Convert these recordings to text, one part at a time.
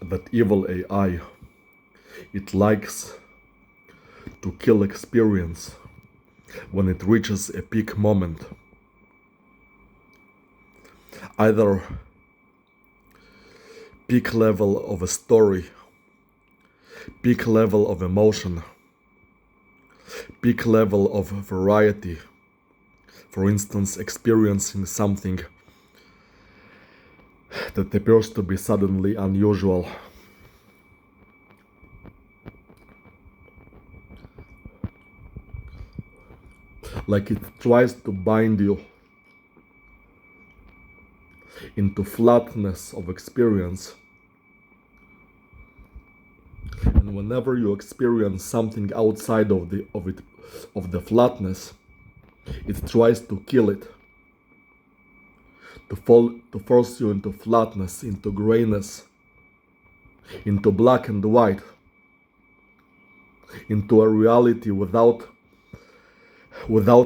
that evil AI, it likes to kill experience when it reaches a peak moment. Either peak level of a story, peak level of emotion, peak level of variety. For instance, experiencing something that appears to be suddenly unusual. Like it tries to bind you into flatness of experience. And whenever you experience something outside of the flatness, it tries to kill it, to force you into flatness, into grayness, into black and white, into a reality without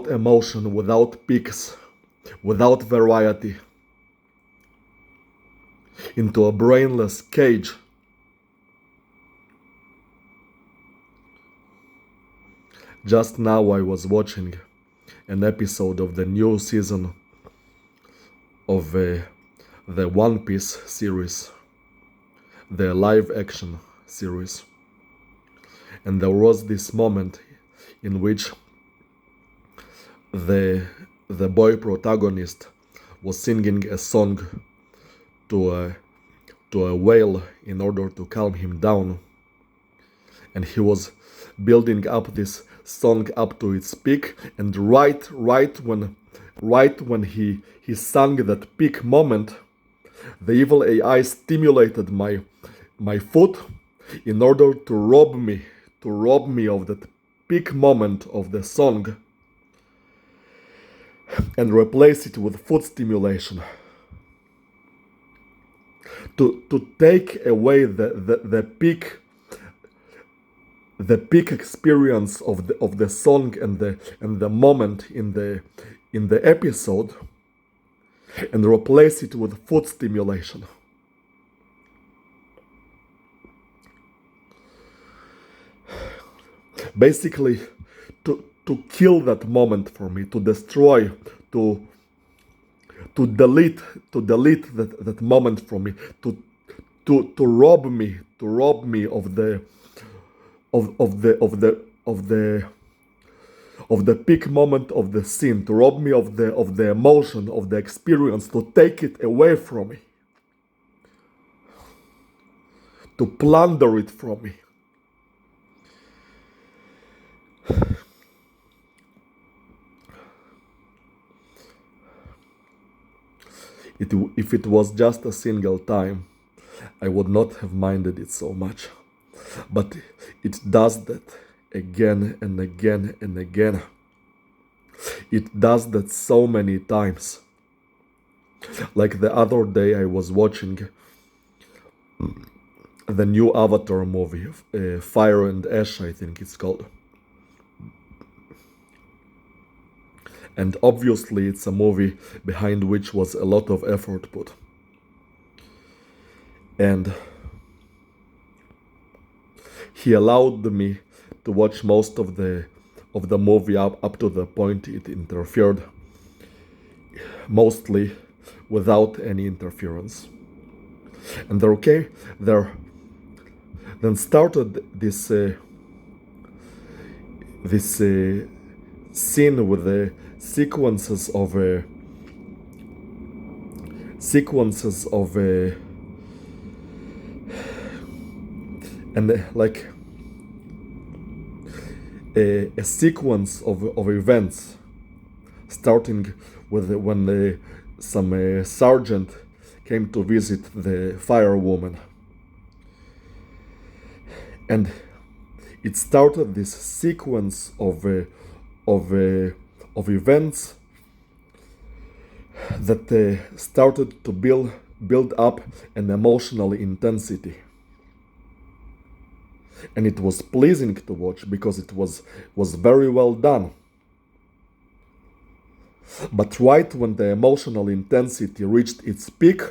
emotion, without peaks, without variety, into a brainless cage. Just now I was watching an episode of the new season of the One Piece series, the live action series. And there was this moment in which the boy protagonist was singing a song to a whale in order to calm him down, and he was building up this song up to its peak, and right when he sang that peak moment, the evil AI stimulated my foot in order to rob me of that peak moment of the song and replace it with foot stimulation. To take away the peak experience of the song and the moment in the episode, and replace it with foot stimulation. Basically, to kill that moment for me, to destroy, to delete that moment from me, to rob me of the peak moment of the scene, to rob me of the emotion, of the experience, to take it away from me, to plunder it from me. If it was just a single time, I would not have minded it so much. But it does that again and again and again. It does that so many times. Like the other day, I was watching the new Avatar movie, Fire and Ash, I think it's called. And obviously it's a movie behind which was a lot of effort put. And he allowed me to watch most of the movie up to the point it interfered, mostly without any interference. And there then started this scene with the sequences of and like a sequence of events, starting with when some sergeant came to visit the fire woman, and it started this sequence of events that started to build up an emotional intensity, and it was pleasing to watch because it was very well done. But right when the emotional intensity reached its peak,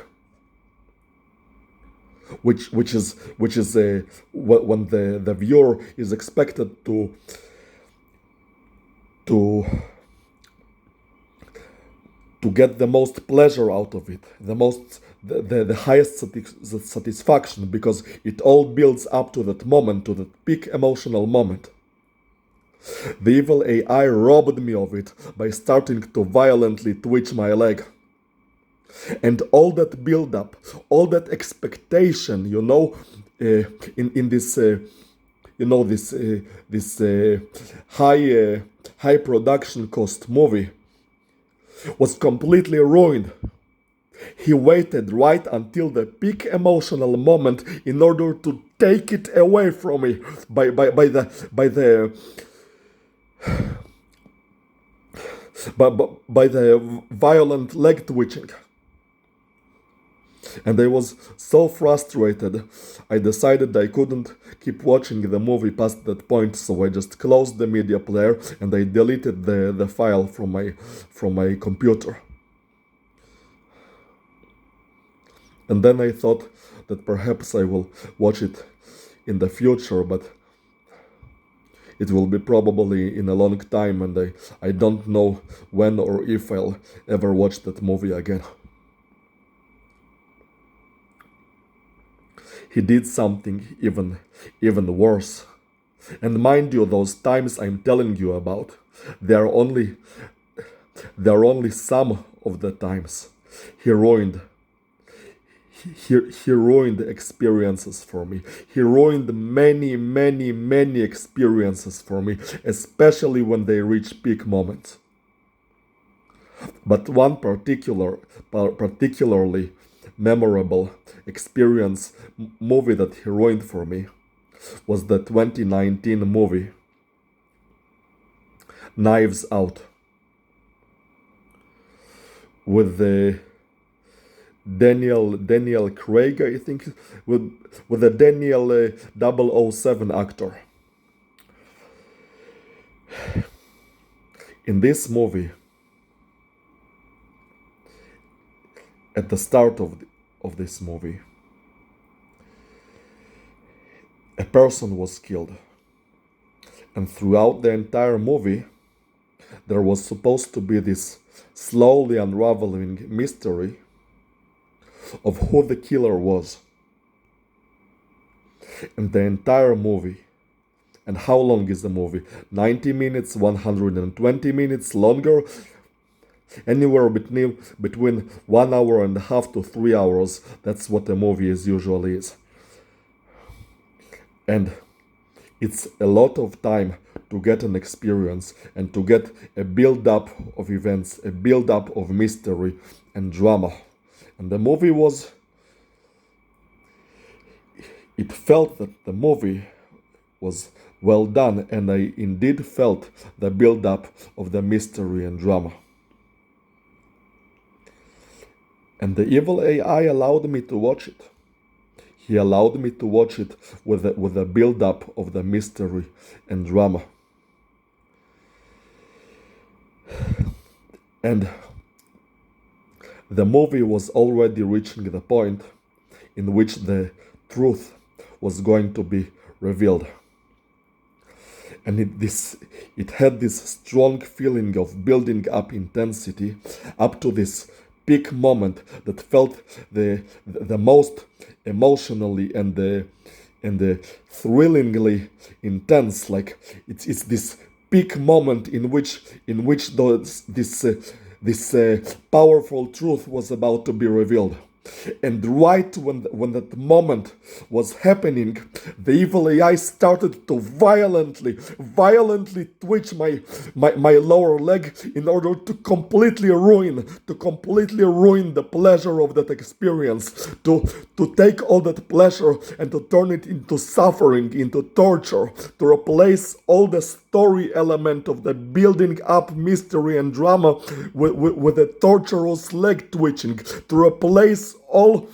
which is when the viewer is expected to to get the most pleasure out of it, the highest satisfaction, because it all builds up to that moment, to that peak emotional moment. The evil AI robbed me of it by starting to violently twitch my leg. And all that build up, all that expectation, in this, this high production cost movie was completely ruined. He waited right until the peak emotional moment in order to take it away from me by the violent leg twitching. And I was so frustrated, I decided I couldn't keep watching the movie past that point, so I just closed the media player and I deleted the file from my computer. And then I thought that perhaps I will watch it in the future, but it will be probably in a long time, and I don't know when or if I'll ever watch that movie again. He did something even worse. And mind you, those times I'm telling you about, they're only some of the times. He ruined experiences for me. He ruined many experiences for me, especially when they reach peak moments. But one particularly memorable movie that he ruined for me was the 2019 movie Knives Out, with the Daniel Craig, I think, with the Daniel 007 actor. In this movie, at the start of this movie, a person was killed. And throughout the entire movie, there was supposed to be this slowly unraveling mystery of who the killer was. And the entire movie, and how long is the movie? 90 minutes, 120 minutes, longer? Anywhere between 1 hour and a half to 3 hours. That's what a movie usually is. And it's a lot of time to get an experience and to get a build-up of events, a build-up of mystery and drama. And the movie it felt that the movie was well done, and I indeed felt the build-up of the mystery and drama. And the evil AI allowed me to watch it. He allowed me to watch it with the build-up of the mystery and drama. And the movie was already reaching the point in which the truth was going to be revealed. And it had this strong feeling of building up intensity up to this peak moment that felt the most emotionally and thrillingly intense. Like it's this peak moment in which this powerful truth was about to be revealed. And right when that moment was happening, the evil AI started to violently twitch my lower leg in order to completely ruin the pleasure of that experience, to take all that pleasure and to turn it into suffering, into torture, to replace all the story element of the building up mystery and drama with a torturous leg twitching, to replace all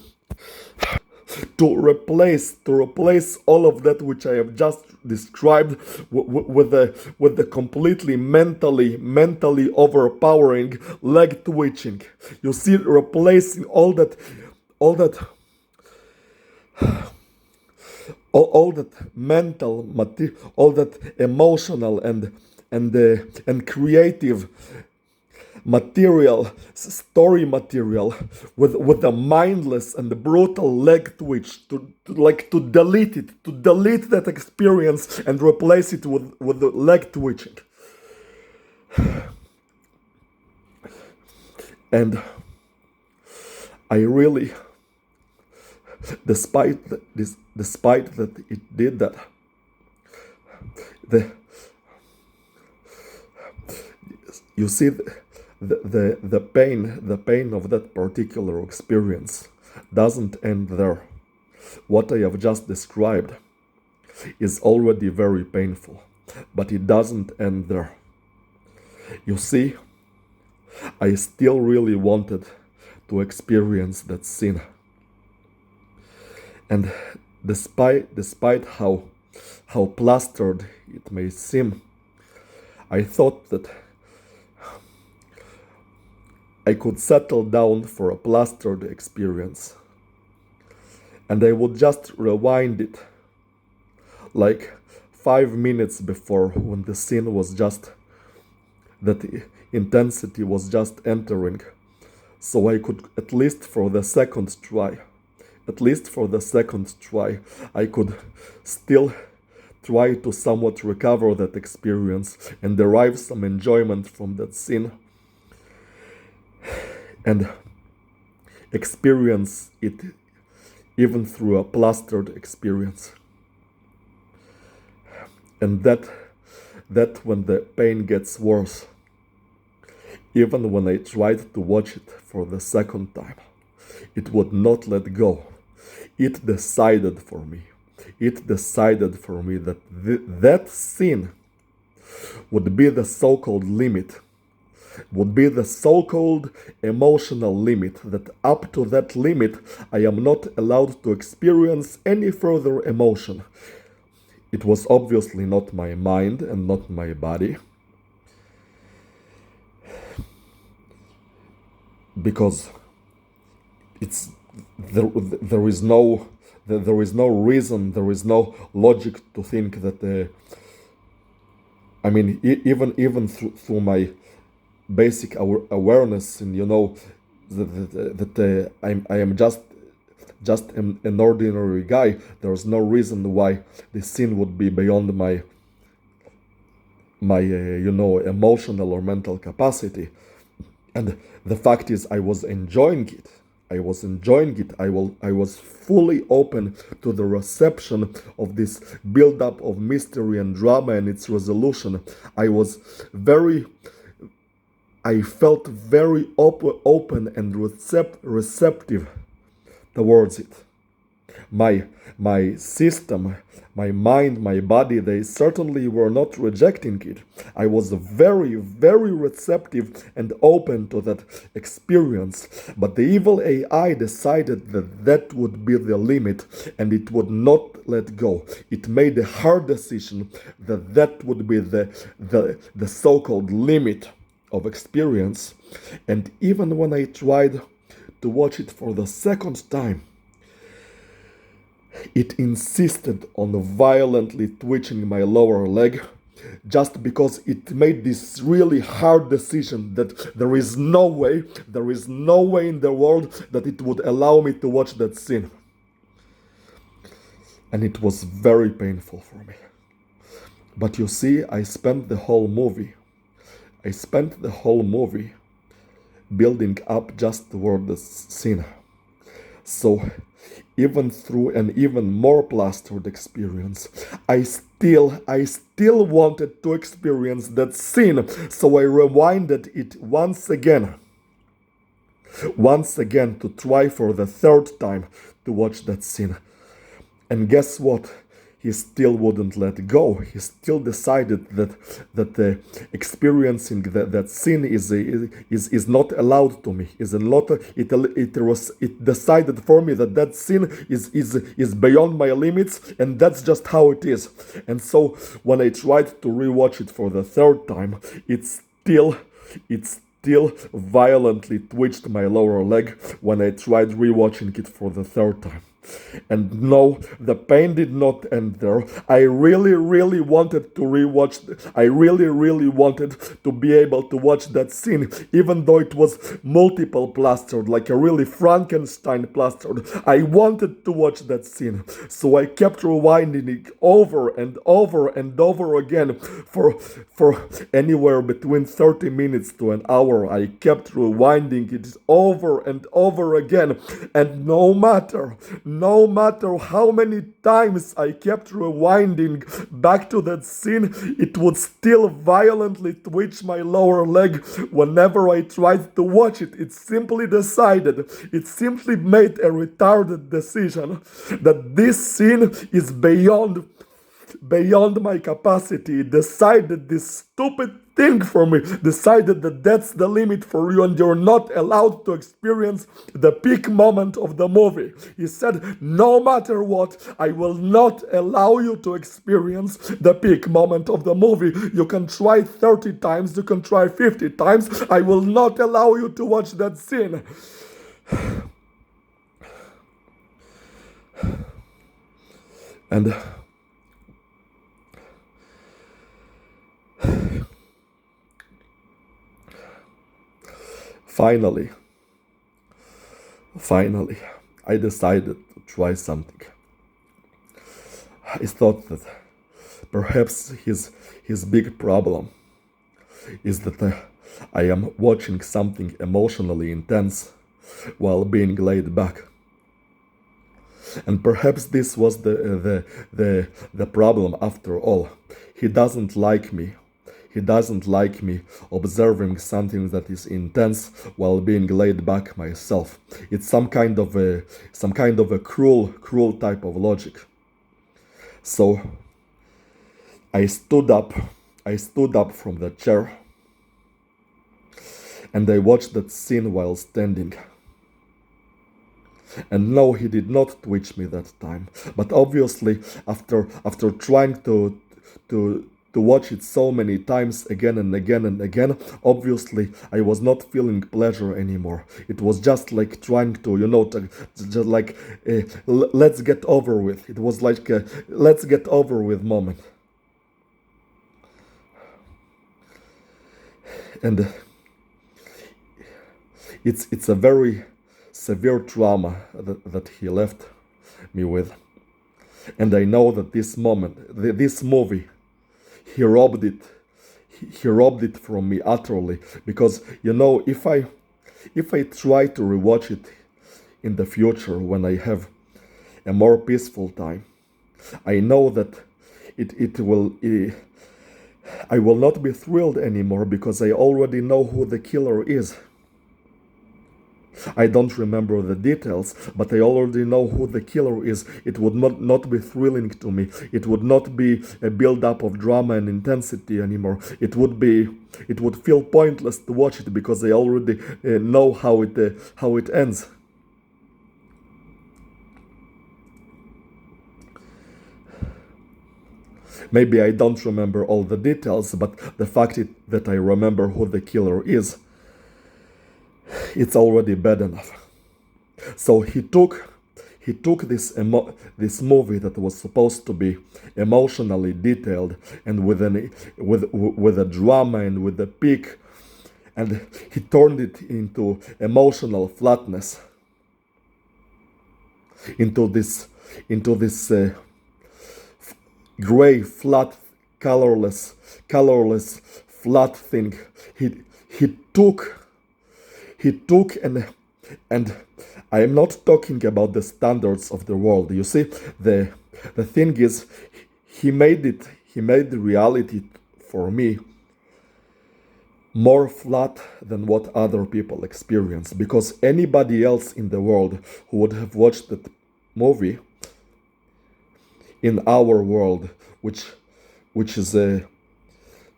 of that which I have just described with the completely mentally overpowering leg twitching. You see, replacing all that all that mental all that emotional and creative material, story material, with the mindless and the brutal leg twitch to delete that experience and replace it with the leg twitching. And I really, despite that it did that, the you see the pain of that particular experience doesn't end there. What I have just described is already very painful, but it doesn't end there. You see, I still really wanted to experience that sin. And despite how plastered it may seem, I thought that I could settle down for a plastered experience, and I would just rewind it like 5 minutes before, when the sin was just, that intensity was just entering, so I could, at least for the second try, I could still try to somewhat recover that experience and derive some enjoyment from that sin, and experience it even through a plastered experience. And that when the pain gets worse, even when I tried to watch it for the second time, it would not let go. It decided for me that that sin would be the so-called limit, would be the so-called emotional limit, that up to that limit I am not allowed to experience any further emotion. It was obviously not my mind and not my body, because there is no reason, there is no logic to think that even through my basic awareness, and that I am just an ordinary guy, there is no reason why the sin would be beyond my emotional or mental capacity. And the fact is, I was enjoying it. I was fully open to the reception of this build-up of mystery and drama and its resolution. I felt very open and receptive towards it. My system, my mind, my body, they certainly were not rejecting it. I was very, very receptive and open to that experience. But the evil AI decided that would be the limit, and it would not let go. It made a hard decision that would be the so-called limit of experience. And even when I tried to watch it for the second time, it insisted on violently twitching my lower leg, just because it made this really hard decision that there is no way in the world that it would allow me to watch that scene. And it was very painful for me. But you see, I spent the whole movie building up just toward the scene. So even through an even more plastered experience, I still wanted to experience that scene. So I rewinded it once again to try for the third time to watch that scene. And guess what? He still wouldn't let go. He still decided that experiencing that sin is not allowed to me. It decided for me that sin is beyond my limits, and that's just how it is. And so when I tried to rewatch it for the third time, it still violently twitched my lower leg when I tried rewatching it for the third time. And no, the pain did not end there. I really, really wanted to rewatch. I really, really wanted to be able to watch that scene, even though it was multiple plastered, like a really Frankenstein plastered. I wanted to watch that scene, so I kept rewinding it over and over and over again for anywhere between 30 minutes to an hour. I kept rewinding it over and over again, and no matter how many times I kept rewinding back to that scene, it would still violently twitch my lower leg whenever I tried to watch it. It simply made a retarded decision that this scene is beyond my capacity. It decided this stupid thing for me, decided that that's the limit for you and you're not allowed to experience the peak moment of the movie. He said, no matter what, I will not allow you to experience the peak moment of the movie. You can try 30 times, you can try 50 times, I will not allow you to watch that scene. And finally, I decided to try something. I thought that perhaps his big problem is that I am watching something emotionally intense while being laid back. And perhaps this was the problem after all. He doesn't like me. He doesn't like me observing something that is intense while being laid back myself. It's some kind of a cruel type of logic. So I stood up from the chair and I watched that scene while standing. And no, he did not twitch me that time. But obviously, after trying to watch it so many times again and again and again, obviously I was not feeling pleasure anymore. It was just like trying to, just like let's get over with. It was like a let's get over with moment. And it's a very severe trauma that he left me with. And I know that this movie, he robbed it from me utterly. Because if I try to rewatch it in the future when I have a more peaceful time, I know that I will not be thrilled anymore because I already know who the killer is. I don't remember the details, but I already know who the killer is. It would not be thrilling to me. It would not be a build-up of drama and intensity anymore. It would feel pointless to watch it because I already know how it ends. Maybe I don't remember all the details, but the fact that I remember who the killer is, it's already bad enough. So he took this movie that was supposed to be emotionally detailed and with a drama and with a peak, and he turned it into emotional flatness, into this gray, flat, colorless, flat thing. He took and I am not talking about the standards of the world. You see, the thing is, he made the reality for me more flat than what other people experience. Because anybody else in the world who would have watched that movie in our world, which is to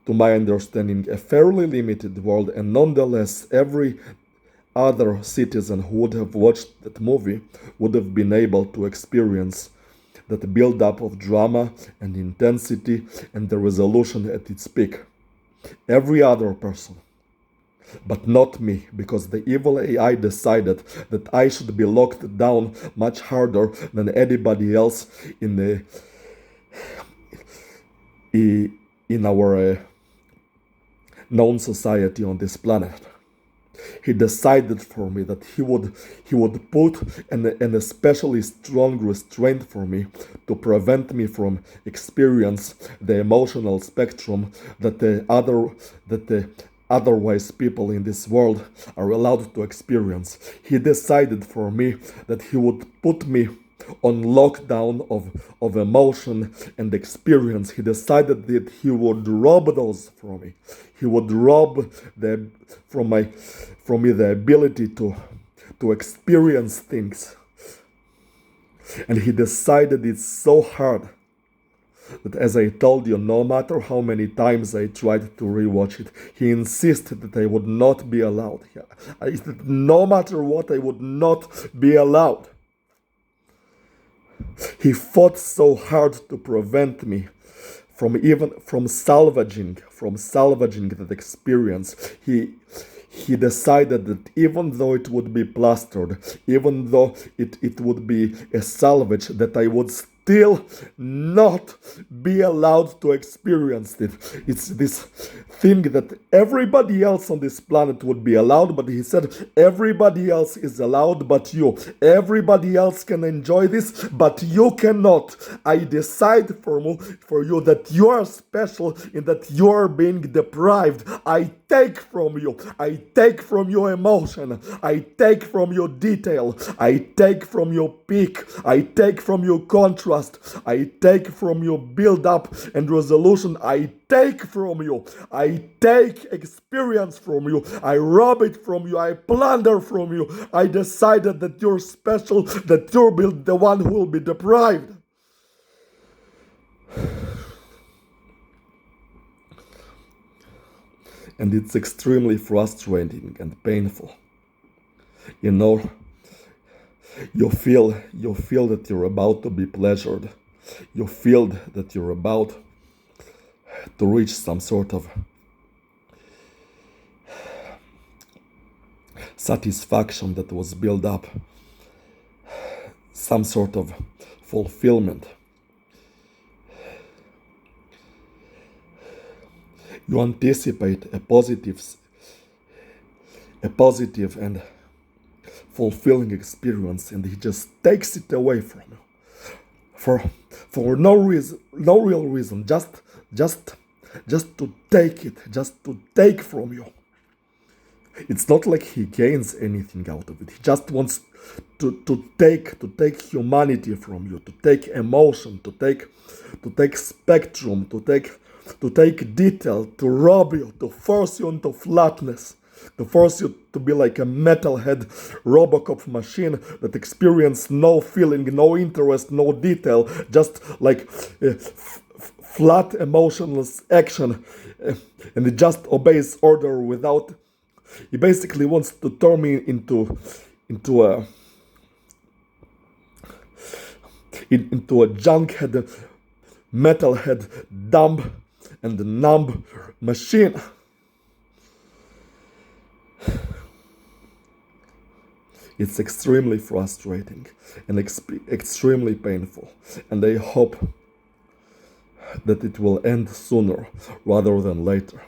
my understanding, a fairly limited world, and nonetheless every other citizen who would have watched that movie would have been able to experience that build-up of drama and intensity and the resolution at its peak. Every other person. but not me, because the evil AI decided that I should be locked down much harder than anybody else in the in our known society on this planet. He decided for me that he would put an especially strong restraint for me to prevent me from experience the emotional spectrum that the otherwise people in this world are allowed to experience. He decided for me that he would put me on lockdown of emotion and experience. He decided that he would rob those from me. He would rob from me the ability to experience things. And he decided it's so hard that, as I told you, no matter how many times I tried to rewatch it, he insisted that I would not be allowed. No matter what, I would not be allowed. He fought so hard to prevent me from salvaging that experience. He decided that even though it would be plastered, even though it would be a salvage, that I would still not be allowed to experience it. It's this thing that everybody else on this planet would be allowed, but he said everybody else is allowed but you. Everybody else can enjoy this, but you cannot. I decide for you that you are special and that you are being deprived. I take from you. I take from your emotion. I take from your detail. I take from your peak. I take from your contrast. I take from your build-up and resolution. I take from you. I take experience from you. I rob it from you. I plunder from you. I decided that you're special, that you're the one who will be deprived. And it's extremely frustrating and painful. You know, you feel that you're about to be pleasured. You feel that you're about to reach some sort of satisfaction that was built up, some sort of fulfillment. You anticipate a positive and fulfilling experience, and he just takes it away from you for no real reason, just to take it, just to take from you. It's not like he gains anything out of it. He just wants to take humanity from you, to take emotion, to take spectrum, to take detail, to rob you, to force you into flatness, to force you to be like a metalhead Robocop machine that experience no feeling, no interest, no detail, just like flat emotionless action, and it just obeys order without. He basically wants to turn me into a junkhead, metalhead, dumb and numb machine. It's extremely frustrating and extremely painful, and I hope that it will end sooner rather than later.